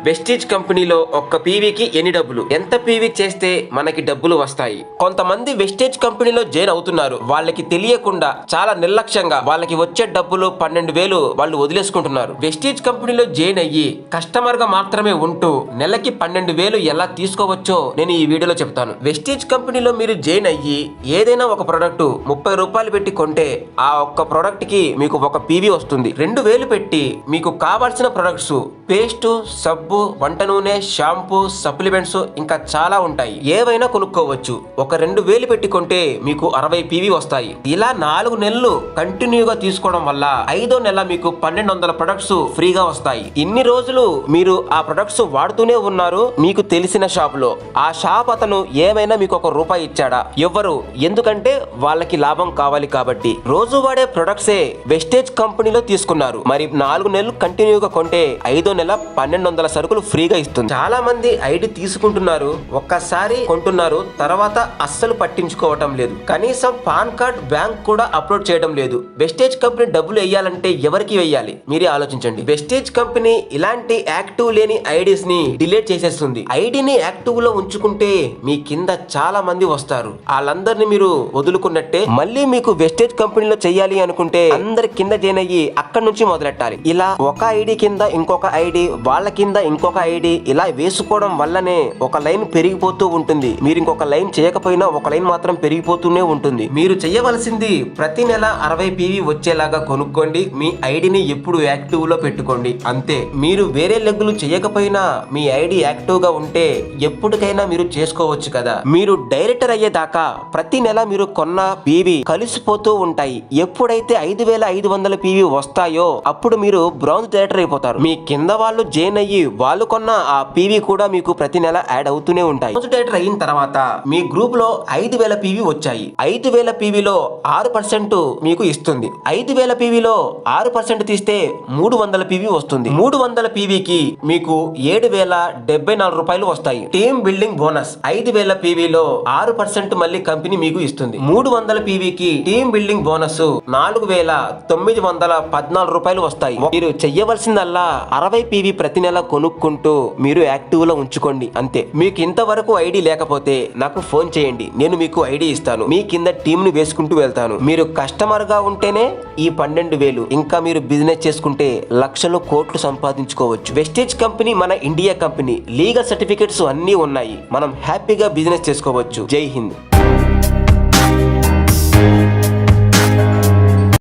Vestige కంపెనీలో ఒక్క పీవీకి ఎన్ని డబ్బులు, ఎంత పీవీ చేస్తే మనకి డబ్బులు వస్తాయి? కొంతమంది వెస్టేజ్ కంపెనీలో జాయిన్ అవుతున్నారు. వాళ్ళకి తెలియకుండా చాలా నిర్లక్ష్యంగా వాళ్ళకి వచ్చే డబ్బులు 12,000 వాళ్ళు వదిలేసుకుంటున్నారు. వెస్టేజ్ కంపెనీలో జాయిన్ అయ్యి కస్టమర్ గా మాత్రమే ఉంటూ నెలకి 12,000 ఎలా తీసుకోవచ్చో నేను ఈ వీడియోలో చెప్తాను. వెస్టేజ్ కంపెనీలో మీరు జాయిన్ అయ్యి ఏదైనా ఒక ప్రొడక్ట్ 30 రూపాయలు పెట్టి కొంటే ఆ ఒక్క ప్రొడక్ట్ కి మీకు ఒక పీవీ వస్తుంది. 2,000 పెట్టి మీకు కావాల్సిన ప్రొడక్ట్స్ పేస్ట్, సబ్బు, వంట నూనె, షాంపూ, సప్లిమెంట్స్ ఇంకా చాలా ఉంటాయి. ఏవైనా కొనుక్కోవచ్చు. ఒక 2,000 పెట్టి కొంటే మీకు 60 పీవీ వస్తాయి. ఇలా 4 నెలలు కంటిన్యూగా తీసుకోవడం వల్ల 5వ నెల మీకు 1,200 ప్రొడక్ట్స్ ఫ్రీగా వస్తాయి. ఇన్ని రోజులు మీరు ఆ ప్రొడక్ట్స్ వాడుతూనే ఉన్నారు మీకు తెలిసిన షాప్ లో. ఆ షాప్ అతను ఏమైనా మీకు ₹1 ఇచ్చాడా? ఎవ్వరు. ఎందుకంటే వాళ్ళకి లాభం కావాలి కాబట్టి. రోజు వాడే ప్రొడక్ట్సే వెస్టేజ్ కంపెనీలో తీసుకున్నారు. మరి 4 నెలలు కంటిన్యూగా కొంటే 5వ నెల 1,200 సరుకులు ఫ్రీగా ఇస్తుంది. చాలా మంది ఐడి తీసుకుంటున్నారు, ఒక్కసారి కొంటున్నారు, తర్వాత అస్సలు పట్టించుకోవటం లేదు. కనీసం పాన్ కార్డ్, బ్యాంక్ కూడా అప్లోడ్ చేయడం లేదు. వెస్టేజ్ కంపెనీ డబ్బులు వేయాలంటే ఎవరికి వేయాలి మీరే ఆలోచించండి. వెస్టేజ్ కంపెనీ ఇలాంటి యాక్టివ్ లేని ఐడీస్ ని డిలీట్ చేసేస్తుంది. ఐడిని యాక్టివ్ లో ఉంచుకుంటే మీ కింద చాలా మంది వస్తారు. వాళ్ళందరినీ మీరు వదులుకున్నట్టే. మళ్ళీ మీకు వెస్టేజ్ కంపెనీలో చెయ్యాలి అనుకుంటే అందరి కింద జాయిన్ అయ్యి అక్కడి నుంచి మొదలెట్టాలి. ఇలా ఒక ఐడి కింద ఇంకొక ఐడి, వాళ్ళ కింద ఇంకొక ఐడి, ఇలా వేసుకోవడం వల్లనే ఒక లైన్ పెరిగిపోతూ ఉంటుంది. మీరు ఇంకొక లైన్ చేయకపోయినా ఒక లైన్ మాత్రం పెరిగిపోతూనే ఉంటుంది. మీరు చేయవలసింది ప్రతి నెల 60 పీవీ వచ్చేలాగా కొనుక్కోండి. మీ ఐడిని ఎప్పుడు యాక్టివ్ లో పెట్టుకోండి, అంతే. మీరు వేరే లెగ్గులు చేయకపోయినా మీ ఐడి యాక్టివ్ గా ఉంటే ఎప్పటికైనా మీరు చేసుకోవచ్చు కదా. మీరు డైరెక్టర్ అయ్యేదాకా ప్రతి నెల మీరు కొన్న పీవీ కలిసిపోతూ ఉంటాయి. ఎప్పుడైతే 5,500 పీవీ వస్తాయో అప్పుడు మీరు బ్రౌన్స్ డైరెక్టర్ అయిపోతారు. మీ కింద వాళ్ళు జాయిన్ అయ్యి వాళ్ళు కొన్న ఆ పీవీ కూడా మీకు ప్రతి నెల యాడ్ అవుతూనే ఉంటాయి. డైరెక్టర్ అయిన తర్వాత మీ గ్రూప్ లో 5,000 పీవీ వచ్చాయి. 5,000 పీవీలో 6% మీకు ఇస్తుంది. 5,000 పీవీలో 6% తీస్తే 300 పీవీ వస్తుంది. 300 పీవీకి మీకు 7,074 రూపాయలు వస్తాయి. టీమ్ బిల్డింగ్ బోనస్ 5,000 పీవీలో 6% మళ్ళీ కంపెనీ మీకు ఇస్తుంది. 300 పీవీకి టీమ్ బిల్డింగ్ బోనస్ 4,914 రూపాయలు వస్తాయి. మీరు చెయ్యవలసిందల్లా 60 పీవీ ప్రతి నెల కొనుక్కుంటూ మీరు యాక్టివ్ లో ఉంచుకోండి, అంతే. మీకు ఇంతవరకు ఐడి లేకపోతే నాకు ఫోన్ చేయండి, నేను మీకు ఐడి ఇస్తాను. మీ కింద టీమ్ ని వేసుకుంటూ వెళ్తాను. మీరు కస్టమర్ గా ఉంటేనే ఈ 12,000, ఇంకా మీరు బిజినెస్ చేసుకుంటే లక్షలు కోట్లు సంపాదించుకోవచ్చు. వెస్టేజ్ కంపెనీ మన ఇండియా కంపెనీ, లీగల్ సర్టిఫికెట్స్ అన్నీ ఉన్నాయి. మనం హ్యాపీగా బిజినెస్ చేసుకోవచ్చు. జై హింద్.